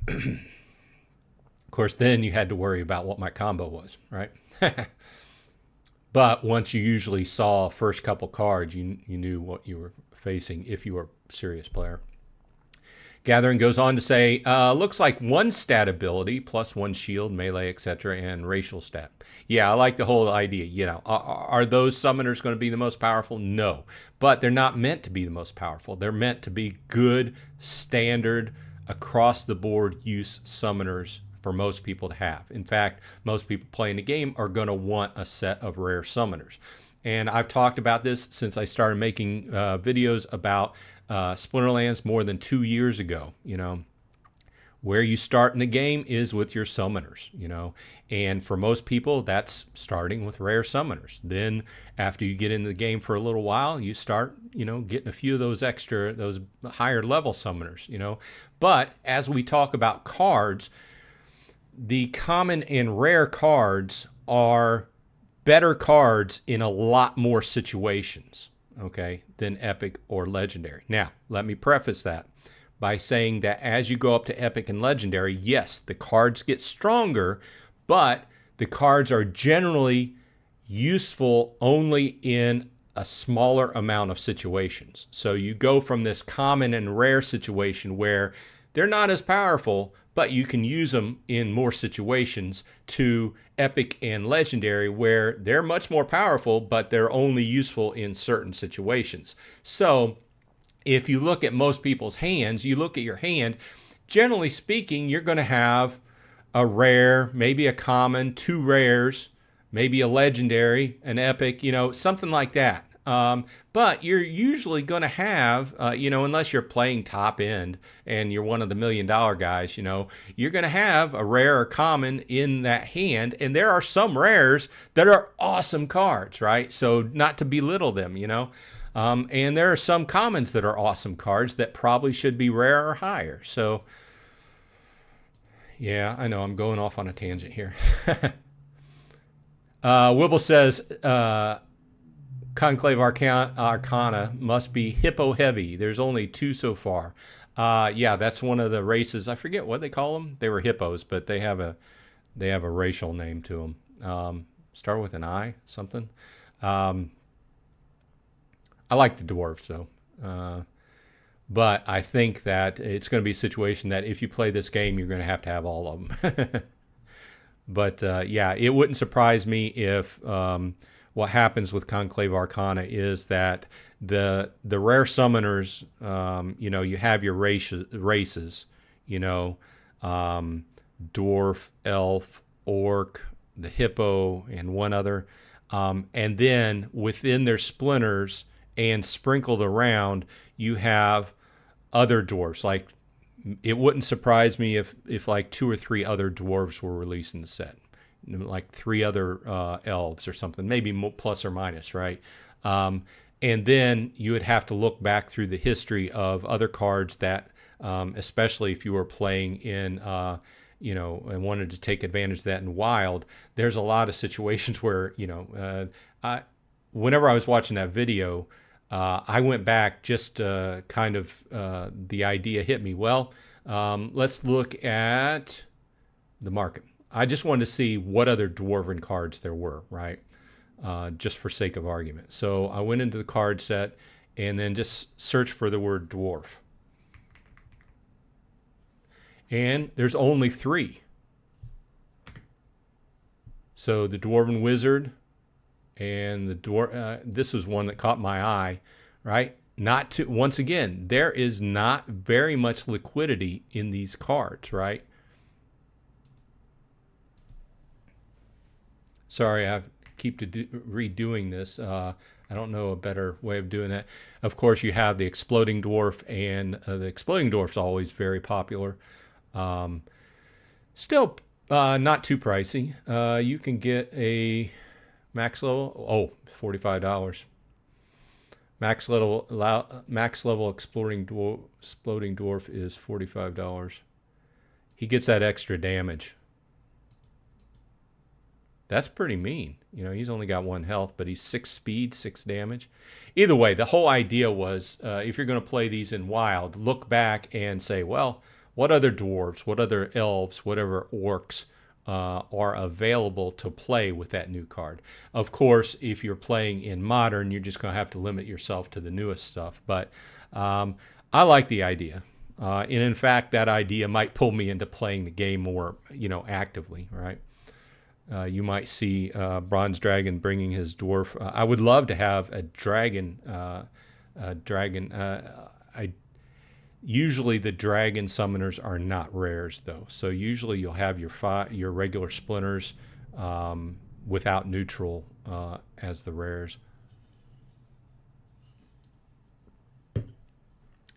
Of course, then you had to worry about what my combo was, right? But once you usually saw first couple cards, you knew what you were facing if you were a serious player. Gathering goes on to say, looks like one stat ability plus one shield, melee, etc., and racial stat. Yeah, I like the whole idea. You know, are those summoners going to be the most powerful? No, but they're not meant to be the most powerful. They're meant to be good, standard, across the board use summoners for most people to have. In fact, most people playing the game are going to want a set of rare summoners. And I've talked about this since I started making videos about Splinterlands more than 2 years ago. You know, where you start in the game is with your summoners, you know, and for most people that's starting with rare summoners. Then after you get into the game for a little while, you start, you know, getting a few of those higher level summoners, you know. But as we talk about cards, the common and rare cards are better cards in a lot more situations, okay, than epic or legendary. Now, let me preface that by saying that as you go up to epic and legendary, yes, the cards get stronger, but the cards are generally useful only in a smaller amount of situations. So you go from this common and rare situation where they're not as powerful, but you can use them in more situations, to epic and legendary where they're much more powerful, but they're only useful in certain situations. So if you look at most people's hands, you look at your hand, generally speaking, you're going to have a rare, maybe a common, two rares, maybe a legendary, an epic, you know, something like that. But you're usually going to have, you know, unless you're playing top end and you're one of the $1 million guys, you know, you're going to have a rare or common in that hand. And there are some rares that are awesome cards, right? So not to belittle them, you know. And there are some commons that are awesome cards that probably should be rare or higher. So, yeah, I know I'm going off on a tangent here. Wibble says, Conclave Arcana must be hippo heavy. There's only 2 so far. Yeah, that's one of the races. I forget what they call them. They were hippos, but they have a racial name to them. Start with an I, something. I like the dwarves though. But I think that it's going to be a situation that if you play this game, you're going to have all of them. But yeah, it wouldn't surprise me if what happens with Conclave Arcana is that the rare summoners, you know, you have your races, you know, dwarf, elf, orc, the hippo, and one other. And then within their splinters and sprinkled around, you have other dwarves. Like, it wouldn't surprise me if like 2 or 3 other dwarves were released in the set, like 3 other elves or something, maybe plus or minus, right? And then you would have to look back through the history of other cards that, especially if you were playing in, you know, and wanted to take advantage of that in Wild, there's a lot of situations where, you know, whenever I was watching that video, I went back just kind of the idea hit me. Well, let's look at the market. I just wanted to see what other dwarven cards there were, right? Just for sake of argument. So I went into the card set and then just searched for the word dwarf. And there's only 3. So the Dwarven Wizard and the dwarf. This is one that caught my eye, right? Once again, there is not very much liquidity in these cards, right? Sorry, I keep redoing this. I don't know a better way of doing that. Of course, you have the Exploding Dwarf, and the Exploding Dwarf's always very popular. Still not too pricey. You can get a max level, $45. Max level exploding dwarf is $45. He gets that extra damage. That's pretty mean. You know, he's only got 1 health, but he's 6 speed, 6 damage. Either way, the whole idea was if you're going to play these in wild, look back and say, well, what other dwarves, what other elves, whatever orcs are available to play with that new card. Of course, if you're playing in modern, you're just going to have to limit yourself to the newest stuff. But I like the idea. And in fact, that idea might pull me into playing the game more, actively, right? You might see Bronze Dragon bringing his dwarf. I would love to have a dragon. Usually the dragon summoners are not rares though. So usually you'll have your regular splinters without neutral as the rares.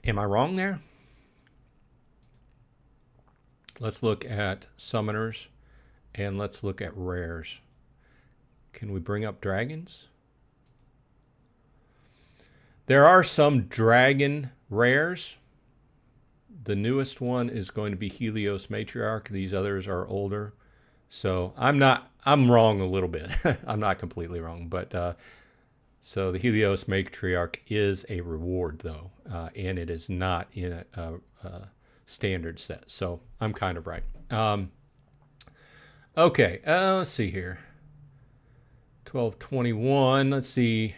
Am I wrong there? Let's look at summoners and let's look at rares. Can we bring up dragons? There are some dragon rares. The newest one is going to be Helios Matriarch. These others are older. So I'm wrong a little bit. I'm not completely wrong, but so the Helios Matriarch is a reward though, and it is not in a standard set. So I'm kind of right. Okay, let's see here. 1221, let's see.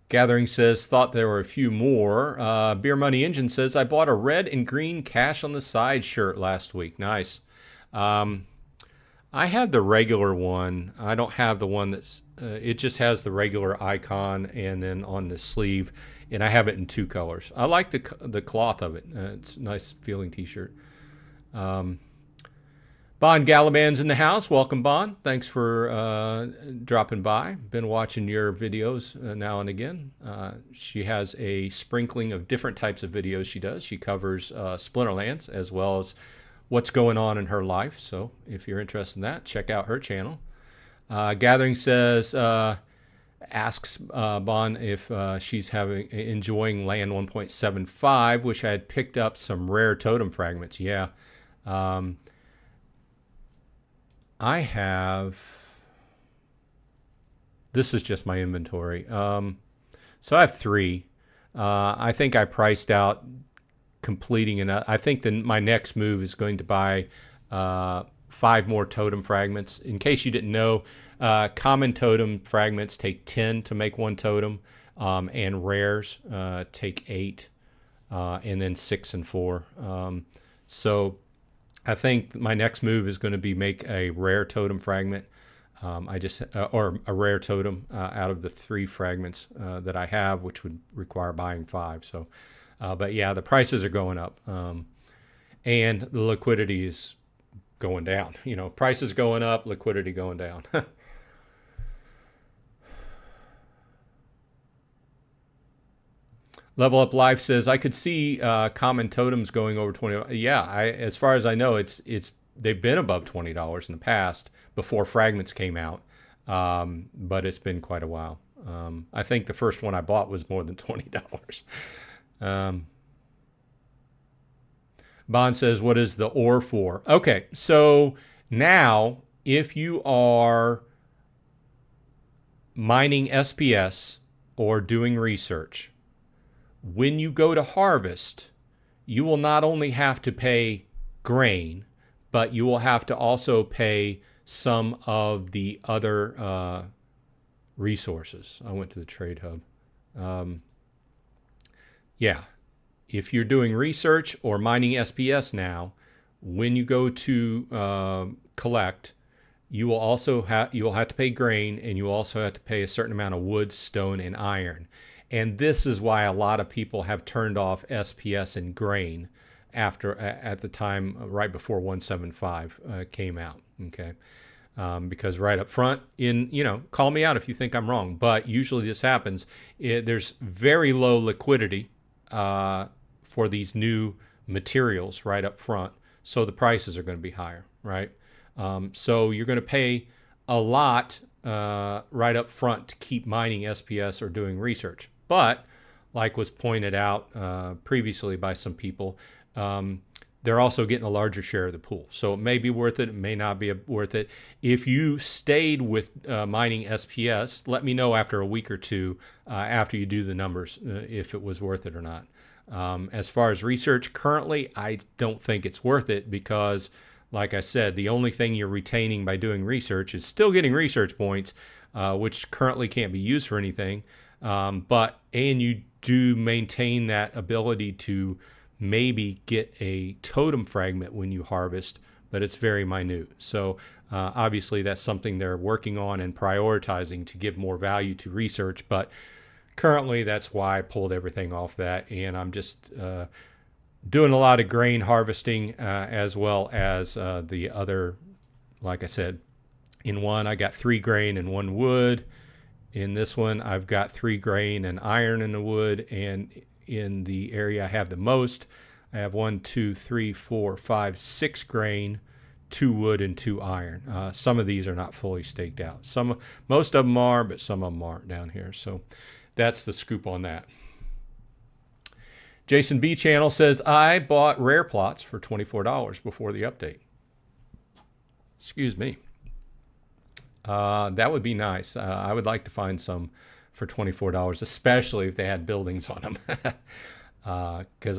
Gathering says, thought there were a few more. Beer Money Engine says, I bought a red and green Cash on the Side shirt last week. Nice. I had the regular one. I don't have the one that's, it just has the regular icon and then on the sleeve, and I have it in 2 colors. I like the cloth of it. It's a nice feeling t-shirt. Bon Galaban's in the house. Welcome, Bon. Thanks for dropping by. Been watching your videos now and again. She has a sprinkling of different types of videos she does. She covers Splinterlands as well as what's going on in her life. So if you're interested in that, check out her channel. Gathering says, asks Bon if she's enjoying Land 1.75. Wish I had picked up some rare totem fragments. Yeah. I have, this is just my inventory. So I have 3. I think I priced out completing enough. I think my next move is going to buy 5 more totem fragments. In case you didn't know, common totem fragments take 10 to make 1 totem, and rares take 8, and then 6 and 4. So I think my next move is going to be make a rare totem fragment. Or a rare totem out of the 3 fragments that I have, which would require buying 5. So, but yeah, the prices are going up, and the liquidity is going down. Prices going up, liquidity going down. Level Up Life says, I could see common totems going over 20. Yeah, as far as I know, they've been above $20 in the past before fragments came out, but it's been quite a while. I think the first one I bought was more than $20. Bond says, what is the ore for? Okay, so now if you are mining SPS or doing research, when you go to harvest, you will not only have to pay grain, but you will have to also pay some of the other resources. I went to the trade hub. Yeah, if you're doing research or mining SPS now, when you go to collect, you will have to pay grain, and you also have to pay a certain amount of wood, stone, and iron. And this is why a lot of people have turned off SPS and grain at the time right before 1.75 came out. Okay, because right up front, call me out if you think I'm wrong, but usually this happens. There's very low liquidity for these new materials right up front, so the prices are going to be higher, right? So you're going to pay a lot right up front to keep mining SPS or doing research. But like was pointed out previously by some people, they're also getting a larger share of the pool. So it may be worth it. It may not be worth it. If you stayed with mining SPS, let me know after a week or two after you do the numbers if it was worth it or not. As far as research, currently, I don't think it's worth it because, like I said, the only thing you're retaining by doing research is still getting research points, which currently can't be used for anything. And you do maintain that ability to maybe get a totem fragment when you harvest, but it's very minute. So obviously that's something they're working on and prioritizing to give more value to research. But currently that's why I pulled everything off that. And I'm just doing a lot of grain harvesting as well as the other, like I said, in one I got 3 grain and 1 wood. In this one I've got 3 grain and iron in the wood, and in the area I have the most, I have 1, 2, 3, 4, 5, 6 grain, 2 wood, and 2 iron. Some of these are not fully staked out. Most of them are, but some of them aren't down here. So that's the scoop on that. Jason B Channel says, I bought rare plots for $24 before the update. Excuse me. That would be nice. I would like to find some for $24, especially if they had buildings on them. Because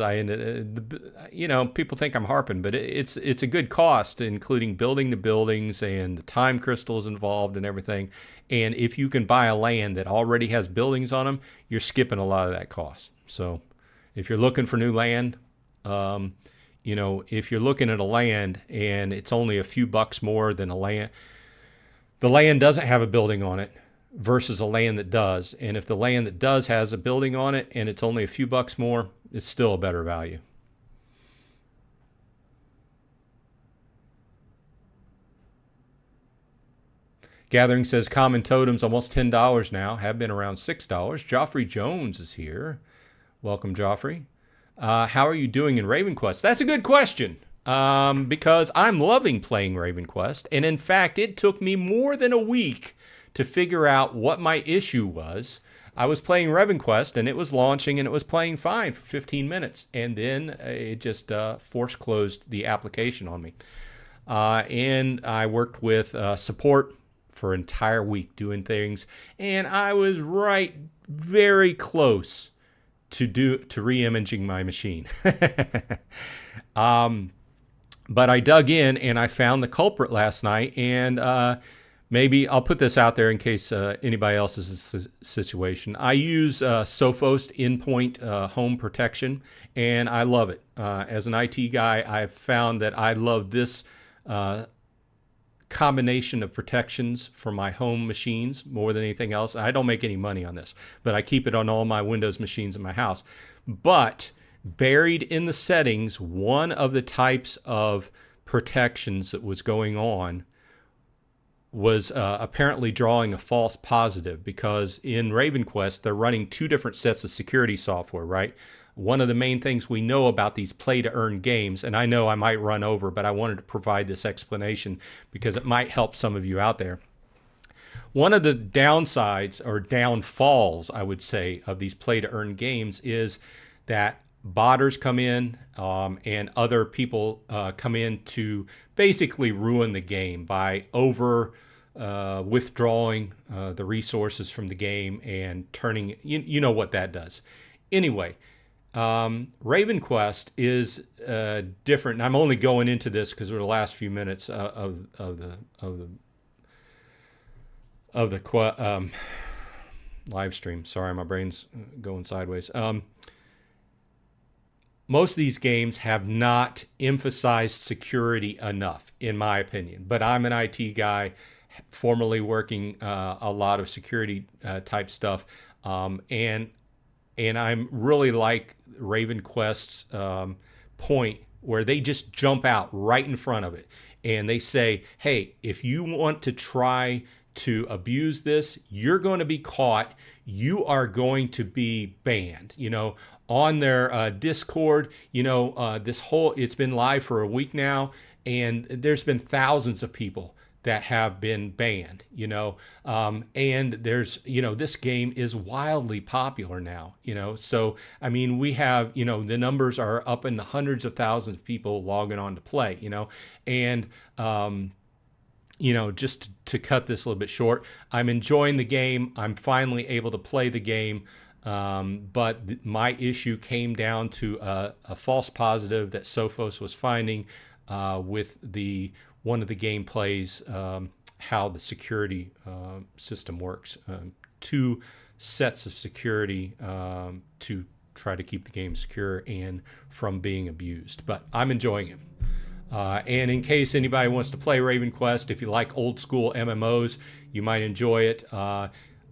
people think I'm harping, but it's a good cost, including building the buildings and the time crystals involved and everything. And if you can buy a land that already has buildings on them, you're skipping a lot of that cost. So if you're looking for new land, if you're looking at a land and it's only a few bucks more than the land doesn't have a building on it versus a land that does. And if the land that does has a building on it and it's only a few bucks more, it's still a better value. Gathering says common totems almost $10 now, have been around $6. Joffrey Jones is here. Welcome, Joffrey. How are you doing in RavenQuest? That's a good question. Because I'm loving playing RavenQuest. And in fact, it took me more than a week to figure out what my issue was. I was playing RavenQuest and it was launching and it was playing fine for 15 minutes. And then it just force closed the application on me. And I worked with support for an entire week doing things. And I was very close to re-imaging my machine. But I dug in and I found the culprit last night, and maybe I'll put this out there in case anybody else is in this situation. I use Sophos Endpoint Home Protection, and I love it. As an IT guy, I've found that I love this combination of protections for my home machines more than anything else. I don't make any money on this, but I keep it on all my Windows machines in my house. But buried in the settings, one of the types of protections that was going on was apparently drawing a false positive, because in RavenQuest, they're running 2 different sets of security software, right? One of the main things we know about these play-to-earn games, and I know I might run over, but I wanted to provide this explanation because it might help some of you out there. One of the downsides, or downfalls, I would say, of these play-to-earn games is that botters come in and other people come in to basically ruin the game by withdrawing the resources from the game and turning, you know what that does. Anyway, RavenQuest is different. And I'm only going into this because we're the last few minutes of the live stream. Sorry, my brain's going sideways. Most of these games have not emphasized security enough, in my opinion. But I'm an IT guy, formerly working a lot of security type stuff, and I'm really like RavenQuest's point where they just jump out right in front of it, and they say, "Hey, if you want to try to abuse this, you're going to be caught. You are going to be banned." On their Discord, it's been live for a week now, and there's been thousands of people that have been banned, and there's, this game is wildly popular now, so, I mean, we have, the numbers are up in the hundreds of thousands of people logging on to play, and, just to cut this a little bit short, I'm enjoying the game. I'm finally able to play the game. But my issue came down to a false positive that Sophos was finding with one of the gameplays, how the security system works. 2 sets of security to try to keep the game secure and from being abused. But I'm enjoying it. And in case anybody wants to play RavenQuest, if you like old school MMOs, you might enjoy it.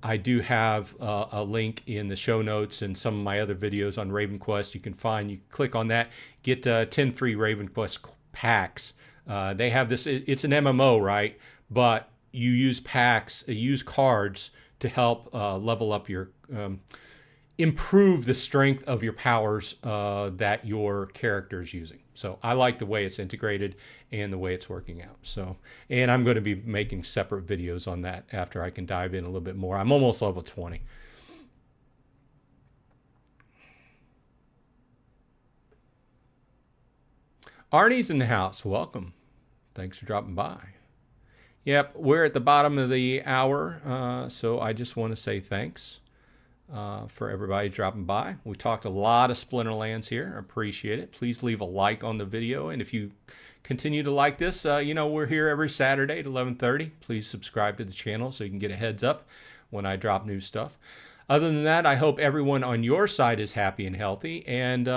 I do have a link in the show notes and some of my other videos on RavenQuest. You click on that, get 10 free RavenQuest packs. They have this, it's an MMO, right? But you use packs, use cards to help level up your, improve the strength of your powers that your character is using. So I like the way it's integrated and the way it's working out. So, and I'm going to be making separate videos on that after I can dive in a little bit more. I'm almost level 20. Arnie's in the house. Welcome. Thanks for dropping by. Yep, we're at the bottom of the hour, so I just want to say thanks for everybody dropping by. We talked a lot of Splinterlands here. I appreciate it. Please leave a like on the video, and if you continue to like this, we're here every Saturday at 11:30. Please subscribe to the channel so you can get a heads up when I drop new stuff. Other than that, I hope everyone on your side is happy and healthy, and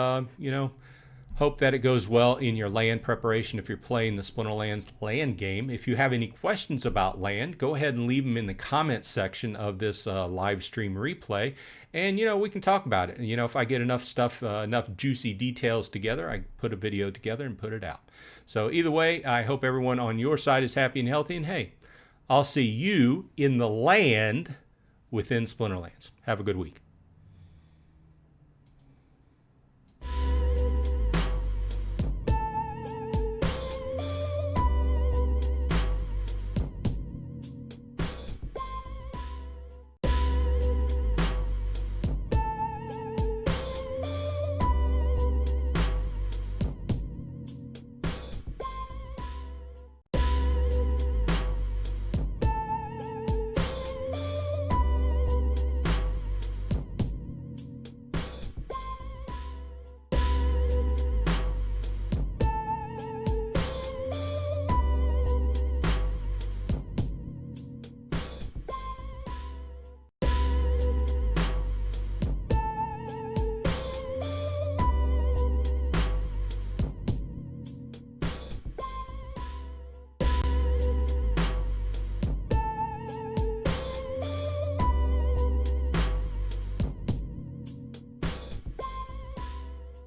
hope that it goes well in your land preparation if you're playing the Splinterlands land game. If you have any questions about land, go ahead and leave them in the comments section of this live stream replay, and we can talk about it. If I get enough stuff, enough juicy details together, I put a video together and put it out. So either way, I hope everyone on your side is happy and healthy, and hey, I'll see you in the land within Splinterlands. Have a good week.